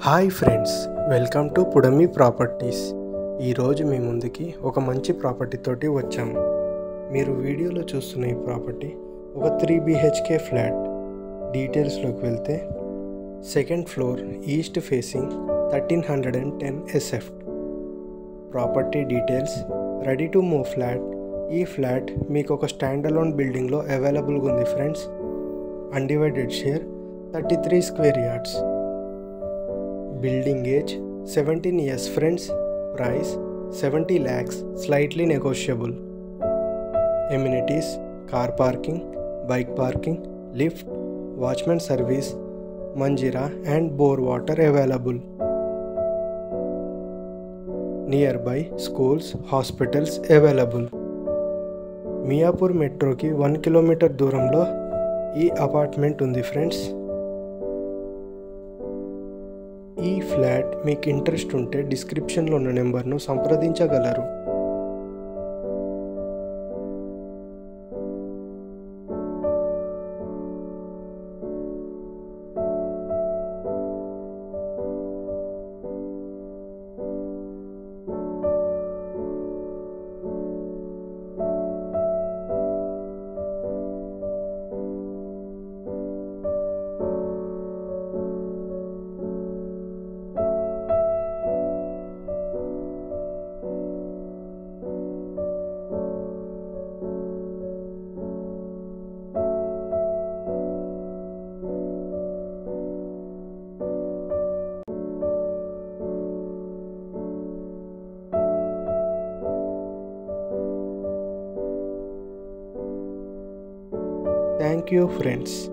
Hi friends, welcome to పుడమి properties. ఈరోజు మీ ముందుకి ఒక మంచి ప్రాపర్టీ తోటి వచ్చాము. మీరు వీడియోలో చూస్తున్న ఈ ప్రాపర్టీ ఒక 3 BHK ఫ్లాట్. డీటెయిల్స్లోకి వెళ్తే second floor east facing 1310 SF. Property details ready to move flat. ఈ ఫ్లాట్ మీకు ఒక స్టాండ్ అలోన్ బిల్డింగ్లో అవైలబుల్గా ఉంది friends. Undivided share 33 square yards. Building age 17 years friends. Price 70 lakhs, slightly negotiable. Amenities: car parking, bike parking, lift, watchman service, manjira and bore water available. Nearby schools, hospitals available. Miyapur మెట్రోకి 1 kilometre దూరంలో ఈ apartment ఉంది friends. ఈ flat మీకు interest ఉంటే డిస్క్రిప్షన్లో ఉన్న నెంబర్ను సంప్రదించగలరు. Thank you friends.